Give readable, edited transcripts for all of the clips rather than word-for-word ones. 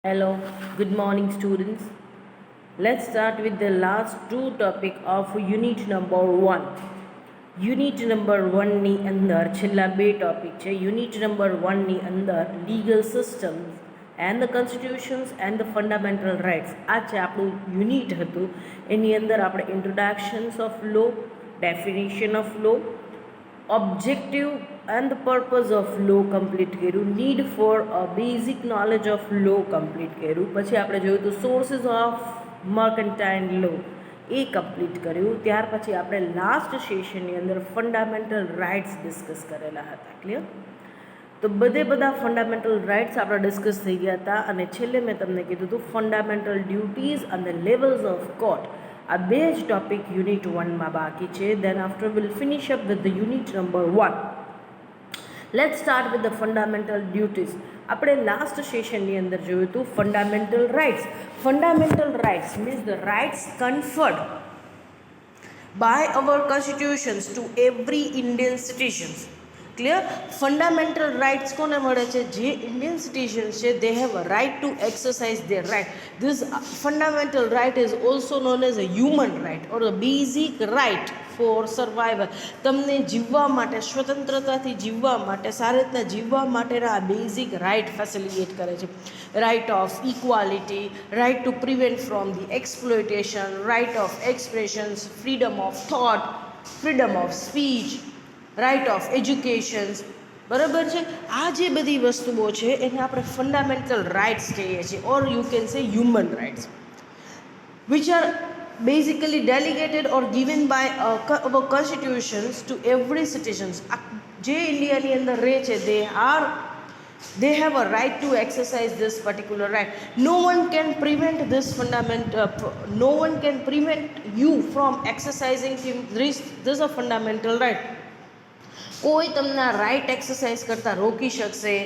Hello, good morning students. Let's start with the last two topic of unit number 1. Unit number 1 ની અંદર છેલ્લા બે topic છે. Unit number 1 ની અંદર legal systems and the constitutions and the fundamental rights. આ છે આપણું યુનિટ હતું. એની અંદર આપણે introductions of law, definition of law, objective and the purpose of law complete કર્યું, need for a basic knowledge of law complete કર્યું, પછી આપણે જોયું તો sources of mercantile law A complete કર્યું. ત્યાર પછી આપણે લાસ્ટ સેશનની અંદર ફંડામેન્ટલ રાઇટ્સ ડિસ્કસ કરેલા હતા. ક્લિયર? તો બધા ફંડામેન્ટલ રાઇટ્સ આપણા ડિસ્કસ થઈ ગયા હતા અને છેલ્લે મેં તમને કીધું હતું ફંડામેન્ટલ ડ્યુટીઝ અને લેવલ્સ ઓફ કોર્ટ. આ બે જ ટોપિક યુનિટ 1માં બાકી છે. Then after will finish up with the unit number 1. Let's start with the fundamental duties. આપણે લાસ્ટ સેશનની અંદર જોયું હતું fundamental rights. Fundamental rights means the rights conferred by our constitutions to every Indian citizens. Clear? Fundamental rights કોને મળે છે? જે Indian citizens છે they have a right two exercise there right. This fundamental right is also known as a human right or a basic right for survival. તમને જીવવા માટે, સ્વતંત્રતાથી જીવવા માટે, સારી રીતના જીવવા માટેના આ બેઝિક રાઇટ ફેસિલિટેટ કરે છે. Right of equality, right to prevent from the exploitation, right of expressions, freedom of thought, freedom of speech, right of educations. બરાબર છે? આ જે બધી વસ્તુઓ છે એને આપણે ફંડામેન્ટલ રાઇટ્સ કહીએ છીએ or you can say human rights which are basically delegated or given by our constitutions to every citizens. જે ઇન્ડિયાની અંદર રહે છે they have a right to exercise this particular right. No one can prevent you from exercising this is a fundamental right. કોઈ તમને right exercise કરતા રોકી શકશે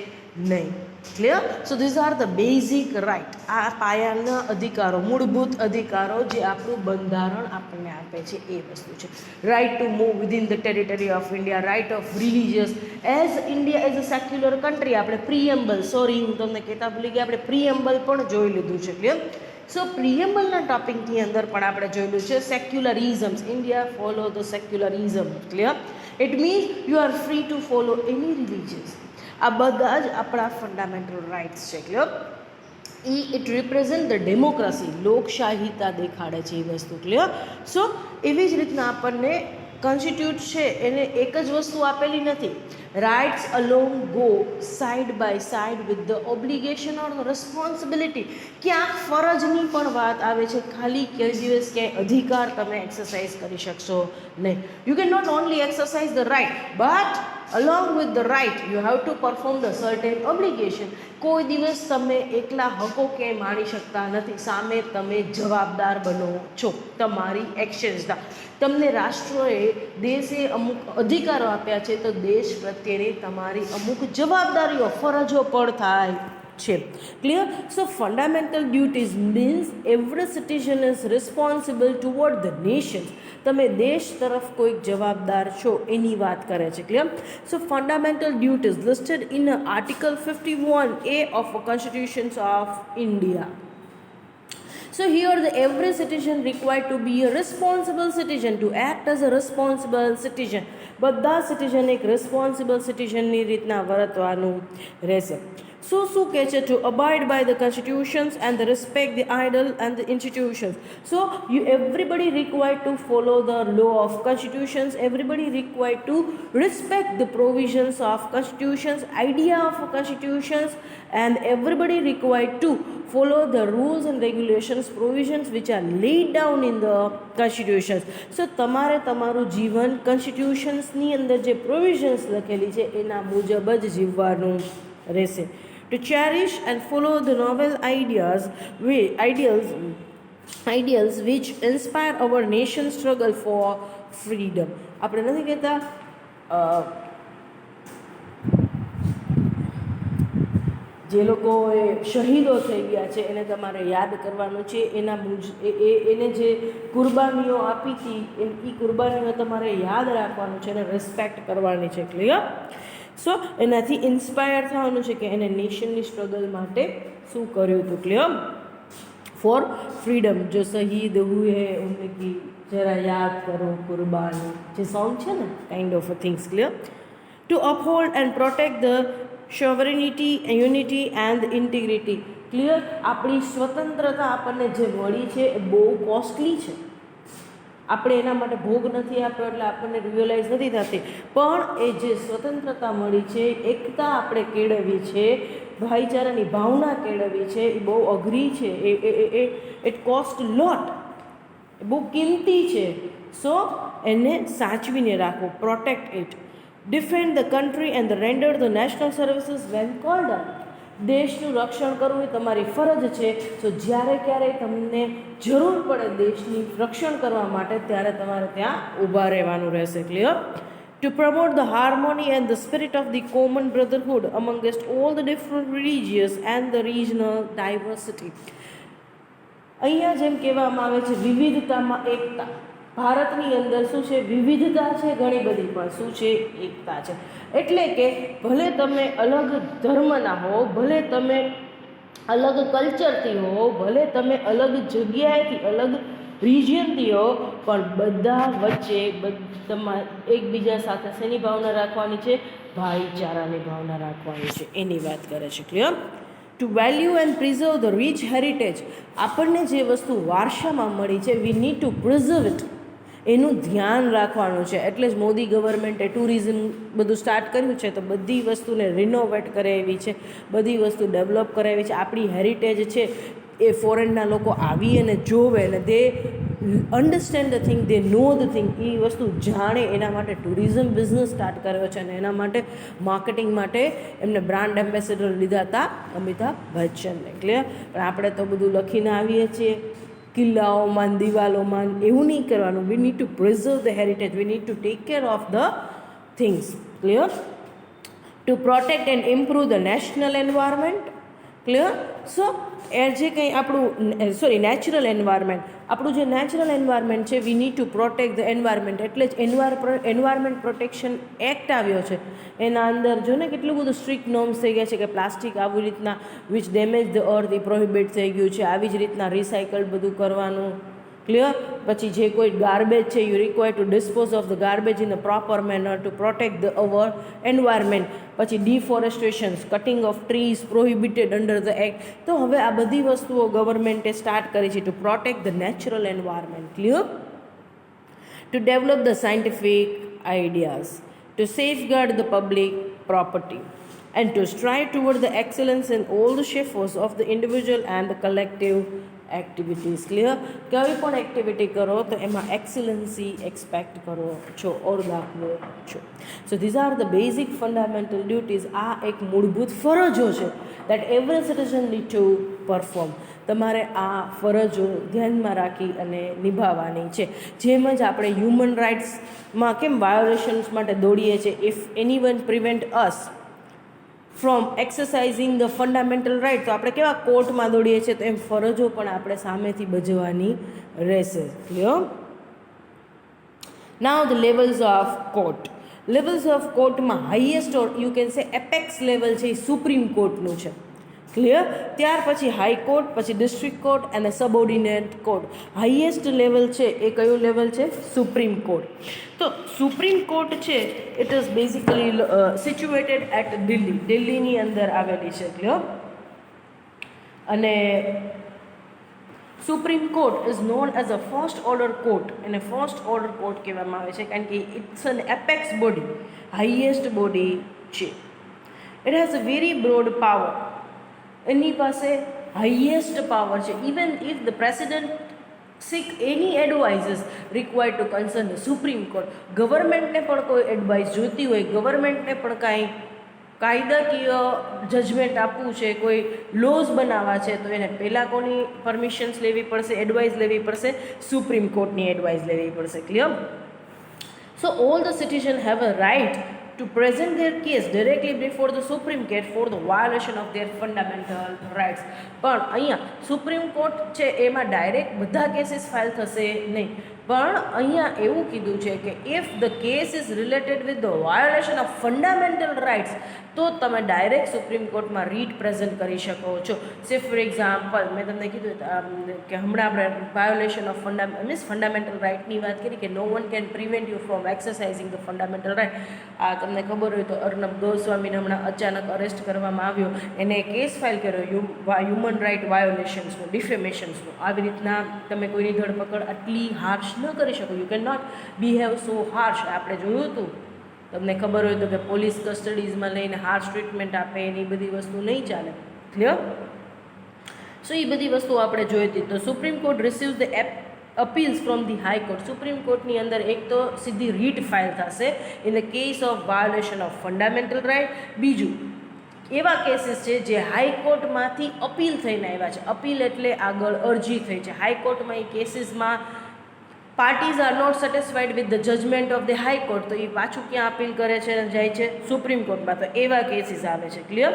નહીં. Clear? So these are the basic right. આ પાયાના અધિકારો, મૂળભૂત અધિકારો જે આપણું બંધારણ આપણને આપે છે એ વસ્તુ છે. Right to move within the territory of India, right of religious. As India as a secular country આપણે પ્રિએમ્બલ, સોરી હું તમને કહેતા ભૂલી ગયા, આપણે પ્રિએમ્બલ પણ જોઈ લીધું છે. ક્લિયર? સો પ્રિએમ્બલના ટોપિકની અંદર પણ આપણે જોયેલું છે secularisms. India follow the secularism. Clear? It means you are free to follow any religious. આ બધા જ આપણા ફંડામેન્ટલ રાઇટ્સ છે. Clear? It represent the democracy, લોકશાહીતા દેખાડે છે એ વસ્તુ. ક્લિયર? સો એવી જ રીતના આપણને કોન્સ્ટિટ્યુટ છે એને એક જ વસ્તુ આપેલી નથી. Rights along go side by side with the obligation or responsibility. ક્યાંક ફરજની પણ વાત આવે છે. ખાલી કોઈ દિવસ ક્યાંય અધિકાર તમે એક્સરસાઇઝ કરી શકશો નહીં. You can not only exercise the right but along with the right you have to perform the certain obligation. કોઈ દિવસ તમે એકલા હકો ક્યાંય માણી શકતા નથી. સામે તમે જવાબદાર બનો છો તમારી એક્શન્સના. તમને રાષ્ટ્રોએ, દેશે અમુક અધિકારો આપ્યા છે તો દેશ પ્રત્યેની તમારી અમુક જવાબદારીઓ, ફરજો પણ થાય છે. Clear? So fundamental duties means every citizen is responsible toward the nation. તમે દેશ તરફ કોઈક જવાબદાર છો એની વાત કરે છે. Clear? So fundamental duties listed in article 51A of the Constitutions of India. So here every citizen required to be a responsible citizen, to act as a responsible citizen. બધા સિટીઝન એક રિસ્પોન્સિબલ સિટીઝનની રીતના વર્તવાનું રહેશે. શું કહે છે? To abide by the constitutions and the respect the ideal and the institutions. So everybody required to follow the law of constitutions, everybody required to respect the provisions of constitutions, idea of constitutions, and everybody required to follow the rules and regulations, provisions which are laid down in the constitutions. So તમારે તમારું જીવન કોન્સ્ટિટ્યુશન્સની અંદર જે provisions લખેલી છે એના મુજબ જ જીવવાનું રહેશે. To cherish and follow the novel ideals which inspire our nation's struggle for freedom. આપણે નથી કહેતા જે લોકો શહીદો થઈ ગયા છે એને તમારે યાદ કરવાનું છે. એને જે કુરબાનીઓ આપી હતી એ કુરબાનીઓ તમારે યાદ રાખવાનું છે અને રિસ્પેક્ટ કરવાની છે. ક્લિયર? સો એનાથી ઇન્સ્પાયર થવાનું છે કે એને નેશનની સ્ટ્રગલ માટે શું કર્યું હતું? ક્લિયર? For freedom. જો શહીદ હુએ ઉનકી જરા યાદ કરો કુરબાની, જે સોંગ છે ને, kind of a things. Clear? To uphold and protect the sovereignty, unity and integrity. Clear? આપણી સ્વતંત્રતા આપણને જે મળી છે એ બહુ કોસ્ટલી છે. આપણે એના માટે ભોગ નથી આપ્યો એટલે આપણને રિયલાઇઝ નથી થતી, પણ એ જે સ્વતંત્રતા મળી છે, એકતા આપણે કેળવી છે, ભાઈચારાની ભાવના કેળવી છે, એ બહુ અઘરી છે. ઇટ કોસ્ટ લોટ, એ બહુ કિંમતી છે. સો એને સાચવીને રાખો. Protect it. Defend the country and render the national services when called up. દેશનું રક્ષણ કરવું એ તમારી ફરજ છે. તો જ્યારે ક્યારેય તમને જરૂર પડે દેશની રક્ષણ કરવા માટે, ત્યારે તમારે ત્યાં ઊભા રહેવાનું રહેશે. Clear? To promote the harmony and the spirit of the common brotherhood amongst all the different religious and the regional diversity. અહીંયા જેમ કહેવામાં આવે છે વિવિધતામાં એકતા. ભારતની અંદર શું છે? વિવિધતા છે ઘણી બધી, પણ શું છે? એકતા છે. એટલે કે ભલે તમે અલગ ધર્મના હો, ભલે તમે અલગ કલ્ચરથી હો, ભલે તમે અલગ જગ્યાએથી, અલગ રિજિયનથી હો, પણ બધા વચ્ચે એકબીજા સાથે શેની ભાવના રાખવાની છે? ભાઈચારાની ભાવના રાખવાની છે. એની વાત કરે છે. Clear? To value and preserve the rich heritage. આપણને જે વસ્તુ વારસામાં મળી છે, we need to preserve it. એનું ધ્યાન રાખવાનું છે. એટલે જ મોદી ગવર્મેન્ટે ટુરિઝમ બધું સ્ટાર્ટ કર્યું છે. તો બધી વસ્તુને રિનોવેટ કરાવી છે, બધી વસ્તુ ડેવલપ કરાવી છે. આપણી હેરિટેજ છે એ ફોરેનના લોકો આવી અને જોવે, અને they understand the thing, they know the thing. એ વસ્તુ જાણે, એના માટે ટુરિઝમ બિઝનેસ સ્ટાર્ટ કર્યો છે. અને એના માટે માર્કેટિંગ માટે એમને બ્રાન્ડ એમ્બેસેડર લીધા હતા અમિતાભ બચ્ચનને. ક્લિયર? પણ આપણે તો બધું લખીને આવીએ છીએ કિલ્લાઓમાં, દિવાલોમાં. એવું નહીં કરવાનું. We need to preserve the heritage. We need to take care of the things. Clear? To protect and improve the national environment. Clear? So જે કંઈ આપણું નેચરલ એન્વાયરમેન્ટ, આપણું જે નેચરલ એન્વાયરમેન્ટ છે, we need two protect the environment. એટલે જ environment protection act આવ્યો છે. એના અંદર જો ને કેટલું બધું સ્ટ્રિક્ટ નોર્મ્સ થઈ ગયા છે કે પ્લાસ્ટિક આવી રીતના which damage the earth A prohibit થઈ ગયું છે. આવી જ રીતના રિસાયકલ બધું કરવાનું. ક્લિયર? પછી જે કોઈ ગાર્બેજ છે, you require to dispose of the garbage in a proper manner to protect the our environment. પછી deforestations, cutting of trees prohibited under the act. તો હવે આ બધી વસ્તુઓ ગવર્મેન્ટે સ્ટાર્ટ કરી છે to protect the natural environment. Clear? To develop the scientific ideas, to safeguard the public property, and to strive toward the excellence in all the shapes of the individual and the collective activities. Clear? કોઈ પણ activity કરો તો એમાં excellency expect કરો છો ઓર દાખવો છો. સો these are the basic fundamental duties. આ એક મૂળભૂત ફરજો છે that every citizen need to perform. તમારે આ ફરજો ધ્યાનમાં રાખી અને નિભાવવાની છે. જેમ જ આપણે હ્યુમન રાઇટ્સમાં કેમ વાયોલેશન્સ માટે દોડીએ છીએ, if any one prevent us from exercising the fundamental right, તો આપણે કેવા કોર્ટમાં દોડીએ છીએ, તો એમ ફરજો પણ આપણે સામેથી બજવવાની રહેશે. Clear? Now the levels of court. Levels of કોર્ટમાં highest or you can say apex level છે એ સુપ્રીમ કોર્ટનું છે. ક્લિયર? ત્યાર પછી હાઈકોર્ટ, પછી ડિસ્ટ્રિક્ટ કોર્ટ અને સબઓર્ડિનેટ કોર્ટ. હાઈએસ્ટ લેવલ છે એ કયું લેવલ છે? Supreme court. તો સુપ્રીમ કોર્ટ છે it is basically situated at Delhi. દિલ્હીની અંદર આવેલી છે. ક્લિયર? અને supreme court is known as a first order court. એને ફર્સ્ટ ઓર્ડર કોર્ટ કહેવામાં આવે છે કારણ કે it's an apex body, highest body છે. It has a very broad power. એની પાસે હાઈએસ્ટ પાવર છે. Even if the president seek any advices required to concern the Supreme Court. ગવર્મેન્ટને પણ કોઈ એડવાઇસ જોઈતી હોય, ગવર્મેન્ટને પણ કાંઈ કાયદાકીય જજમેન્ટ આપવું છે, કોઈ લોઝ બનાવવા છે, તો એને પહેલાં કોની પરમિશન્સ લેવી પડશે? એડવાઇસ લેવી પડશે? સુપ્રીમ કોર્ટની એડવાઇસ લેવી પડશે. Clear? So all the citizen have a right to present their case directly before the Supreme Court for the violation of their fundamental rights. પણ અહીંયા સુપ્રીમ કોર્ટ છે એમાં ડાયરેક્ટ બધા કેસીસ ફાઇલ થશે નહીં. પણ અહીંયા એવું કીધું છે કે if the case is related with the violation of fundamental rights તો તમે ડાયરેક્ટ સુપ્રીમ કોર્ટમાં રીટ પ્રેઝન્ટ કરી શકો છો. સે ફોર એક્ઝામ્પલ મેં તમને કીધું કે હમણાં આપણે વાયોલેશન ઓફ ફંડામેન્ટલ રાઇટની વાત કરી કે no one can prevent you from exercising the fundamental right. આ તમને ખબર હોય તો અર્નબ ગોસ્વામીને હમણાં અચાનક અરેસ્ટ કરવામાં આવ્યો, એને કેસ ફાઇલ કર્યો હ્યુમન રાઇટ વાયોલેશન્સનો, ડિફેમેશન્સનો. આવી રીતના તમે કોઈની ધરપકડ આટલી હાર્શ ન કરી શકો. You can not behave so harsh. આપણે જોયું હતું, તમને ખબર હોય તો કે પોલીસ કસ્ટડીઝમાં લઈને હાર્શ ટ્રીટમેન્ટ આપે એની બધી વસ્તુ નહીં ચાલે. ક્લિયર? સો એ બધી વસ્તુ આપણે જોઈ હતી. તો supreme court receives the appeals from the high court. Supreme કોર્ટની અંદર એક તો સીધી રીટ ફાઇલ થશે in the case of violation of fundamental right. બીજું એવા કેસીસ છે જે હાઈકોર્ટમાંથી અપીલ થઈને આવ્યા છે. અપીલ એટલે આગળ અરજી થઈ છે હાઈકોર્ટમાં. એ કેસીસમાં parties are not satisfied with the judgment of the high court, તો એ પાછું ક્યાં અપીલ કરે છે, જાય છે સુપ્રીમ કોર્ટમાં. તો એવા કેસીસ આવે છે. ક્લિયર?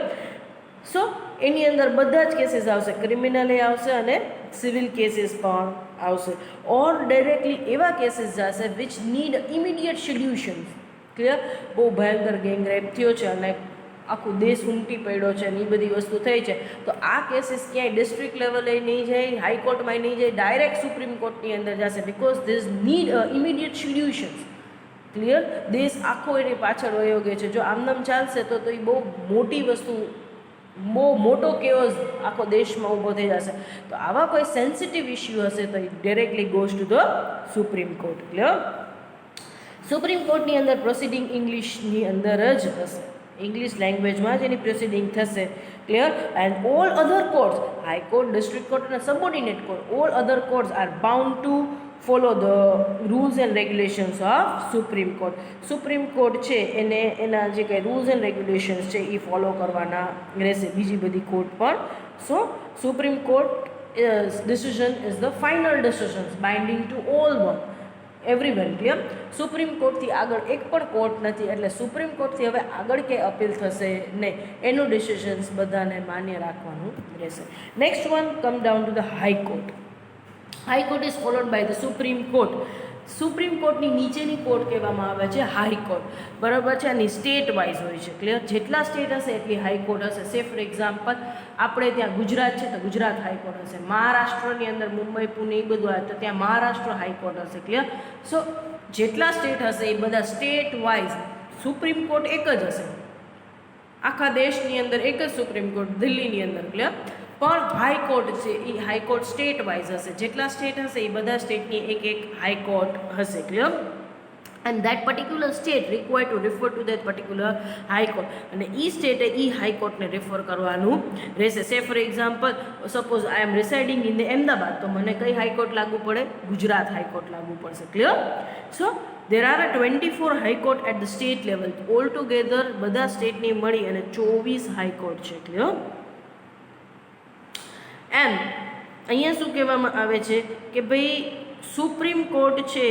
સો એની અંદર બધા જ કેસીસ આવશે, ક્રિમિનલ એ આવશે અને સિવિલ કેસીસ પણ આવશે. ઓર ડાયરેક્ટલી એવા કેસીસ જશે which need immediate solutions. Clear? બહુ ભયંકર ગેંગરેપ થયો છે અને આખું દેશ ઉમટી પડ્યો છે અને એ બધી વસ્તુ થઈ છે, તો આ કેસીસ ક્યાંય ડિસ્ટ્રિક્ટ લેવલે નહીં જાય, હાઈકોર્ટમાં નહીં જાય, ડાયરેક્ટ સુપ્રીમ કોર્ટની અંદર જશે. Because this need immediate solutions. Clear? દેશ આખો એની પાછળ વયો ગયો છે. જો આમનામ ચાલશે તો એ બહુ મોટી વસ્તુ, બહુ મોટો કેઓસ આખો દેશમાં ઊભો થઈ જશે. તો આવા કોઈ સેન્સિટિવ ઇસ્યુ હશે તો એ directly goes to the supreme court. Clear? Supreme કોર્ટની અંદર પ્રોસિડિંગ ઇંગ્લિશની અંદર જ હશે, ઇંગ્લિશ લેંગ્વેજમાં જ એની પ્રોસિડિંગ થશે. Clear? And all other courts, high court, district court અને subordinate court, all other courts are bound to follow the rules and regulations of supreme court. Supreme court છે એને એના જે કંઈ રૂલ્સ એન્ડ રેગ્યુલેશન્સ છે એ ફોલો કરવાના રહેશે, બીજી બધી કોર્ટ પણ. So supreme court decision is the final decisions binding to all one everyone. Clear? Supreme કોર્ટથી આગળ એક પણ કોર્ટ નથી, એટલે સુપ્રીમ કોર્ટથી હવે આગળ ક્યાંય અપીલ થશે નહીં, એનું ડિસિઝન્સ બધાને માન્ય રાખવાનું રહેશે. Next one come down to the high court. High court is followed by the supreme court. Supreme કોર્ટની નીચેની કોર્ટ કહેવામાં આવે છે હાઈકોર્ટ. બરાબર છે? આની સ્ટેટ વાઇઝ હોય છે. ક્લિયર? જેટલા સ્ટેટ હશે એટલી હાઈકોર્ટ હશે. સે ફોર એક્ઝામ્પલ આપણે ત્યાં ગુજરાત છે તો ગુજરાત હાઈકોર્ટ હશે. મહારાષ્ટ્રની અંદર મુંબઈ, પુણે એ બધું આવે તો ત્યાં મહારાષ્ટ્ર હાઈકોર્ટ હશે. ક્લિયર? સો જેટલા સ્ટેટ હશે એ બધા સ્ટેટ વાઇઝ સુપ્રીમ કોર્ટ એક જ હશે. આખા દેશની અંદર એક જ સુપ્રીમ કોર્ટ દિલ્હીની અંદર. ક્લિયર? પણ હાઈકોર્ટ છે એ હાઈકોર્ટ સ્ટેટ વાઇઝ હશે. જેટલા સ્ટેટ હશે એ બધા સ્ટેટની એક એક હાઈકોર્ટ હશે. Clear? And that particular state required to refer to that particular high court. અને એ સ્ટેટે એ હાઈકોર્ટને રિફર કરવાનું રહેશે. Say for example suppose I am residing in the Ahmedabad, તો મને કઈ હાઈકોર્ટ લાગુ પડે? ગુજરાત હાઈકોર્ટ લાગુ પડશે. Clear? So there are 24 high court at the state level. All together બધા સ્ટેટની મળી અને 24 હાઈકોર્ટ છે. ક્લિયર? એમ અહીંયા શું કહેવામાં આવે છે કે ભાઈ સુપ્રીમ કોર્ટ છે,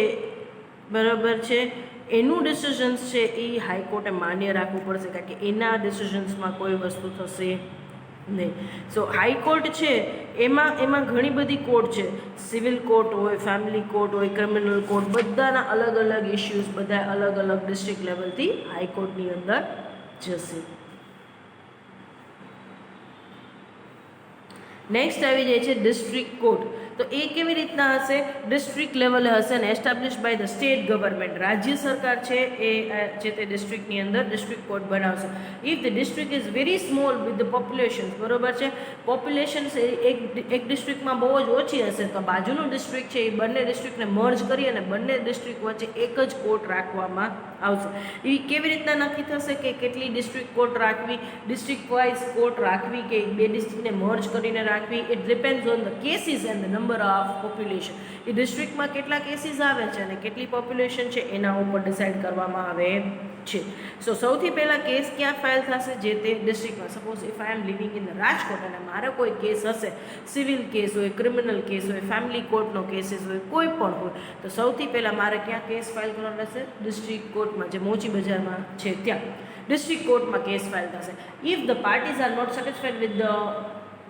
બરાબર છે, એનું ડિસિઝન્સ છે એ હાઈકોર્ટે માન્ય રાખવું પડશે, કારણ કે એના ડિસિઝન્સમાં કોઈ વસ્તુ થશે નહીં. સો હાઈકોર્ટ છે એમાં ઘણી બધી કોર્ટ છે. સિવિલ કોર્ટ હોય, ફેમિલી કોર્ટ હોય, ક્રિમિનલ કોર્ટ, બધાના અલગ અલગ ઇસ્યુઝ બધા અલગ અલગ ડિસ્ટ્રિક્ટ લેવલથી હાઈકોર્ટની અંદર જશે. નેક્સ્ટ આવી જાય છે ડિસ્ટ્રિક્ટ કોર્ટ. તો એ કેવી રીતના હશે? ડિસ્ટ્રિક્ટ લેવલે હશે અને establish by the state government. રાજ્ય સરકાર છે એ જે તે ડિસ્ટ્રિક્ટની અંદર ડિસ્ટ્રિક્ટ કોર્ટ બનાવશે. If the district is very small with the population, બરોબર છે, પોપ્યુલેશન એક ડિસ્ટ્રિક્ટમાં બહુ જ ઓછી હશે તો બાજુનું ડિસ્ટ્રિક્ટ છે એ બંને ડિસ્ટ્રિક્ટને મર્જ કરી અને બંને ડિસ્ટ્રિક્ટ વચ્ચે એક જ કોર્ટ રાખવામાં આવશે. એ કેવી રીતના નક્કી થશે કે કેટલી ડિસ્ટ્રિક્ટ કોર્ટ રાખવી, ડિસ્ટ્રિક્ટ વાઇઝ કોર્ટ રાખવી કે બે ડિસ્ટ્રિક્ટને મર્જ કરીને રાખવી? It depends on the cases and the number of population. એ ડિસ્ટ્રિક્ટમાં કેટલા કેસીસ આવે છે અને કેટલી પોપ્યુલેશન છે એના ઉપર ડિસાઇડ કરવામાં આવે છે. સો સૌથી પહેલાં કેસ ક્યાં ફાઇલ થશે? જે તે ડિસ્ટ્રિક્ટમાં. Suppose if I am living in Rajkot અને મારો કોઈ કેસ હશે, સિવિલ કેસ હોય, ક્રિમિનલ કેસ હોય, ફેમિલી કોર્ટનો કેસીસ હોય, કોઈ પણ હોય, તો સૌથી પહેલાં મારે ક્યાં કેસ ફાઇલ કરવાનો રહેશે? ડિસ્ટ્રિક્ટ કોર્ટમાં, જે મોચી બજારમાં છે ત્યાં ડિસ્ટ્રિક્ટ કોર્ટમાં કેસ ફાઇલ થશે. If the parties are not satisfied with the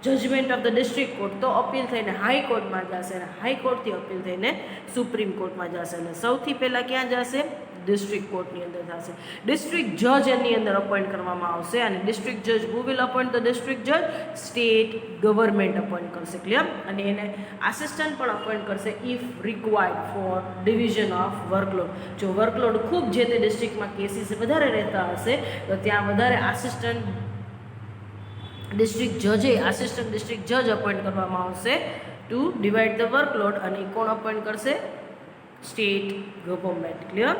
judgment of the district court, તો અપીલ થઈને હાઈકોર્ટમાં જશે અને હાઈકોર્ટથી અપીલ થઈને સુપ્રીમ કોર્ટમાં જશે અને સૌથી પહેલાં ક્યાં જશે? ડિસ્ટ્રિક્ટ કોર્ટની અંદર થશે. ડિસ્ટ્રિક્ટ જજ એની અંદર અપોઇન્ટ કરવામાં આવશે અને ડિસ્ટ્રિક્ટ જજ who will appoint the district જજ? સ્ટેટ ગવર્મેન્ટ અપોઇન્ટ કરશે. ક્લિયર? અને એને આસિસ્ટન્ટ પણ અપોઇન્ટ કરશે if required four division of workload. જો વર્કલોડ ખૂબ જે તે ડિસ્ટ્રિક્ટમાં કેસીસ વધારે રહેતા હશે તો ત્યાં વધારે આસિસ્ટન્ટ ડિસ્ટ્રિક્ટ જજે આસિસ્ટન્ટ ડિસ્ટ્રિક્ટ જજ અપોઇન્ટ કરવામાં આવશે ટુ ડિવાઈડ ધ વર્કલોડ. અને એ કોણ અપોઇન્ટ કરશે? State government. ક્લિયર?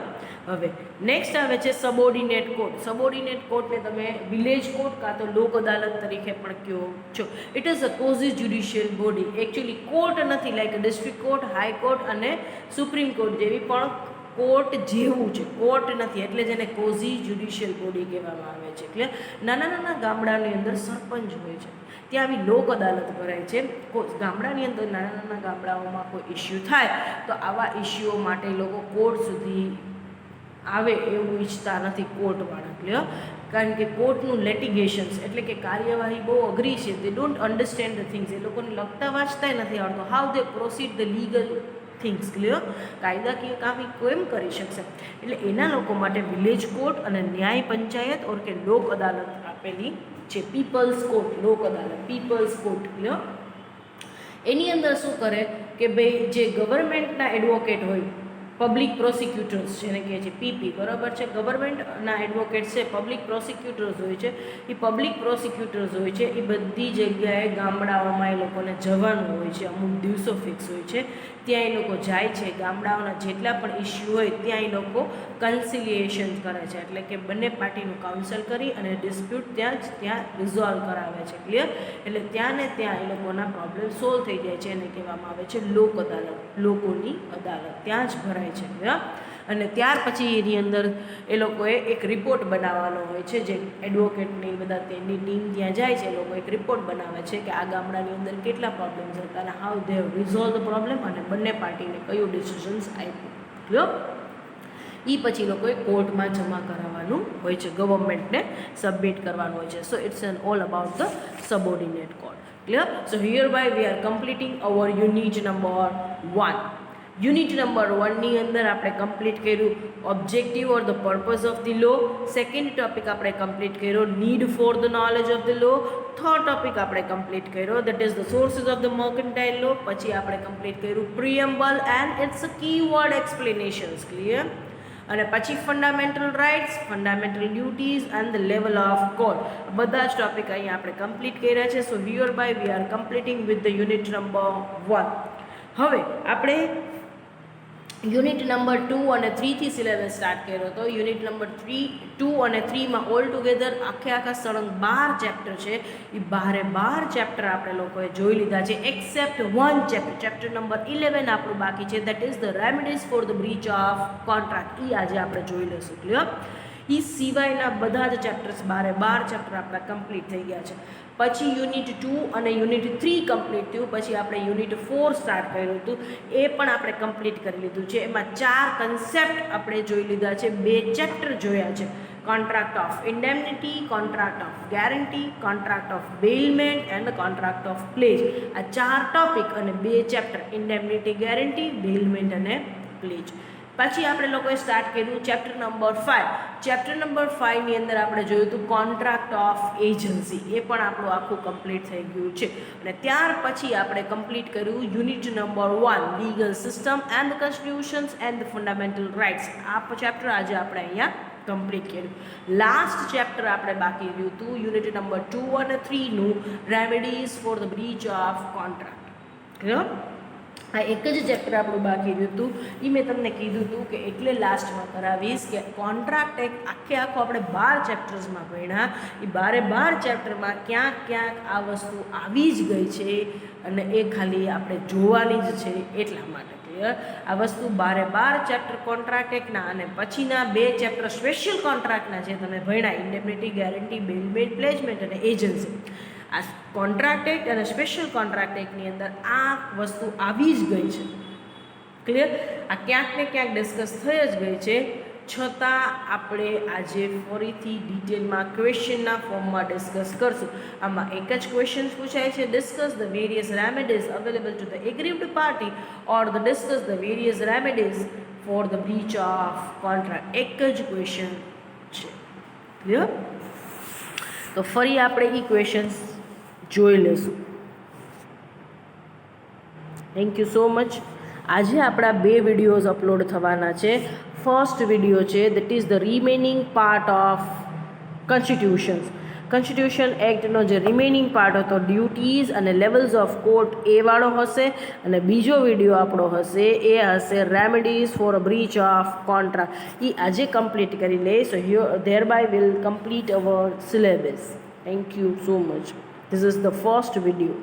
હવે નેક્સ્ટ આવે છે સબોર્ડિનેટ કોર્ટ. સબોર્ડિનેટ કોર્ટને તમે વિલેજ કોર્ટ કાં તો લોક અદાલત તરીકે પણ કહો છો. It is a cosy judicial body. Actually court નથી, લાઈક ડિસ્ટ્રિક્ટ કોર્ટ, હાઈકોર્ટ અને સુપ્રીમ કોર્ટ જેવી, પણ કોર્ટ જેવું છે, કોર્ટ નથી, એટલે જેને કોઝી જ્યુડિશિયલ બોડી કહેવામાં આવે છે. ક્લિયર? નાના નાના ગામડાની અંદર સરપંચ હોય છે, ત્યાં આવી લોક અદાલત ભરાય છે. ગામડાની અંદર નાના નાના ગામડાઓમાં કોઈ ઇસ્યુ થાય તો આવા ઇસ્યુઓ માટે લોકો કોર્ટ સુધી આવે એવું ઈચ્છતા નથી કોર્ટવાળા. ક્લિયર? કારણ કે કોર્ટનું લેટિગેશન્સ એટલે કે કાર્યવાહી બહુ અઘરી છે. They don't understand the things. એ લોકોને લખતા વાંચતા નથી આવડતું. How they proceed the legal things. Clear? કાયદાકીય કામ એ કેમ કરી શકશે? એટલે એના લોકો માટે વિલેજ કોર્ટ અને ન્યાય પંચાયત ઓર કે લોક અદાલત આપેલી છે. પીપલ્સ કોર્ટ, લોક અદાલત, પીપલ્સ કોર્ટ. ક્લિયર? એની અંદર શું કરે કે ભાઈ જે ગવર્મેન્ટના એડવોકેટ હોય, પબ્લિક પ્રોસિક્યુટર્સ જેને કહે છે પીપી, બરાબર છે, ગવર્મેન્ટના એડવોકેટ છે, પબ્લિક પ્રોસિક્યુટર્સ હોય છે. એ પબ્લિક પ્રોસિક્યુટર્સ હોય છે એ બધી જગ્યાએ ગામડાઓમાં એ લોકોને જવાનું હોય છે. અમુક દિવસો ફિક્સ હોય છે, ત્યાં એ લોકો જાય છે. ગામડાઓના જેટલા પણ ઇસ્યુ હોય ત્યાં એ લોકો કન્સિલિએશન કરે છે, એટલે કે બંને પાર્ટીનું કાઉન્સલ કરી અને ડિસ્પ્યુટ ત્યાં રિઝોલ્વ કરાવે છે. ક્લિયર? એટલે ત્યાં ને ત્યાં એ લોકોના પ્રોબ્લેમ સોલ્વ થઈ જાય છે. એને કહેવામાં આવે છે લોક અદાલત, લોકોની અદાલત. ત્યાં જ ભરાય છે. અને ત્યાર પછી એની અંદર એ લોકોએ એક રિપોર્ટ બનાવવાનો હોય છે. જે એડવોકેટની બધા તેની ટીમ ત્યાં જાય છે, એ લોકો એક રિપોર્ટ બનાવે છે કે આ ગામડાની અંદર કેટલા પ્રોબ્લેમ્સ હતા અને how they have resolve the problem અને બંને પાર્ટીને કયું ડિસિઝન્સ આપ્યું. એ પછી લોકોએ કોર્ટમાં જમા કરાવવાનું હોય છે, ગવર્મેન્ટને સબમિટ કરવાનું હોય છે. So it's an all about the subordinate court. Clear? So hereby we are completing our unit number 1. Unit number 1 ની અંદર આપણે કમ્પ્લીટ કર્યું objective or the purpose of the law. Second topic આપણે complete કર્યો need for the knowledge of the law. Third topic આપણે complete કર્યો that is the sources of the mercantile law. પછી આપણે કમ્પ્લીટ કર્યું preamble and it's a keyword explanations. Clear? અને પછી fundamental rights, fundamental duties and the level of code. બધા જ topic અહીંયા આપણે કમ્પ્લીટ કર્યા છે. So hereby we are completing with the unit number 1. હવે આપણે યુનિટ નંબર 2 અને 3 થી સિલેબસ સ્ટાર્ટ કર્યો હતો. યુનિટ નંબર 2 અને 3માં ઓલ ટુગેધર આખા સળંગ 12 ચેપ્ટર છે. એ 12 ચેપ્ટર આપણે લોકોએ જોઈ લીધા છે except one chapter. Chapter number 11 આપણું બાકી છે, that is the remedies for the breach of contract. એ આજે આપણે જોઈ લઈશું. ક્લિયર? એ સિવાયના બધા જ ચેપ્ટર્સ 12 ચેપ્ટર આપણા કમ્પ્લીટ થઈ ગયા છે. પછી યુનિટ 2 અને યુનિટ 3 કમ્પ્લીટ થયું. પછી આપણે યુનિટ 4 સ્ટાર્ટ કર્યું હતું, એ પણ આપણે કમ્પ્લીટ કરી લીધું છે. એમાં 4 કન્સેપ્ટ આપણે જોઈ લીધા છે, 2 ચેપ્ટર જોયા છે. Contract of indemnity, contract of guarantee, contract of bailment and contract of pledge. આ 4 ટોપિક અને 2 ચેપ્ટર, ઇન્ડેમનિટી, ગેરંટી, બેલમેન્ટ અને પ્લેજ. પછી આપણે લોકોએ સ્ટાર્ટ કર્યું ચેપ્ટર નંબર 5. ચેપ્ટર નંબર 5 ની અંદર આપણે જોયું હતું કોન્ટ્રાક્ટ ઓફ એજન્સી. એ પણ આપણું આખું કમ્પ્લીટ થઈ ગયું છે. અને ત્યાર પછી આપણે કમ્પ્લીટ કર્યું unit number 1 legal system and the constitutions and the fundamental rights. આ ચેપ્ટર આજે આપણે અહીંયા કમ્પ્લીટ કર્યું. લાસ્ટ ચેપ્ટર આપણે બાકી રહ્યું હતું યુનિટ નંબર 2 અને 3નું remedies for the breach of contract. Clear? આ એક જ ચેપ્ટર આપણું બાકી રહ્યું હતું. એ મેં તમને કીધું હતું કે એટલે લાસ્ટમાં કરાવીશ કે કોન્ટ્રાક્ટ એક આખો આપણે 12 ચેપ્ટર્સમાં ભણ્યા. એ 12 ચેપ્ટરમાં ક્યાંક આ વસ્તુ આવી જ ગઈ છે અને એ ખાલી આપણે જોવાની જ છે એટલા માટે. ક્લિયર? આ વસ્તુ 12 ચેપ્ટર કોન્ટ્રાક્ટ એકના અને પછીના 2 ચેપ્ટર સ્પેશિયલ કોન્ટ્રાક્ટના જે તમે ભણ્યા ઇન્ડેમનિટી, ગેરંટી, બેલમેન્ટ, પ્લેસમેન્ટ અને એજન્સી. આ કોન્ટ્રાક્ટ એક્ટ અને સ્પેશિયલ કોન્ટ્રાક્ટ એક્ટની અંદર આ વસ્તુ આવી જ ગઈ છે. ક્લિયર? આ ક્યાંક ને ક્યાંક ડિસ્કસ થઈ જ ગઈ છે. છતાં આપણે આજે ફરીથી ડિટેલમાં ક્વેશ્ચનના ફોર્મમાં ડિસ્કસ કરશું. આમાં એક જ ક્વેશ્ચન પૂછાય છે, discuss the various remedies available to the aggrieved party or the discuss the various remedies for the breach of contract. એક જ ક્વેશ્ચન છે. ક્લિયર? તો ફરી આપણે એ ક્વેશ્ચન્સ જોઈ લેશું. Thank you so much. આજે આપણા 2 વિડીયોઝ અપલોડ થવાના છે. ફર્સ્ટ વિડીયો છે that is the remaining part of constitution એક્ટનો જે રિમેનિંગ પાર્ટ હતો ડ્યુટીઝ અને લેવલ્સ ઓફ કોર્ટ એ વાળો હશે. અને બીજો વિડીયો આપણો હશે એ હશે remedies for a breach of contract. એ આજે કમ્પ્લીટ કરી લે. So thereby will complete our syllabus. Thank you so much. This is the first video.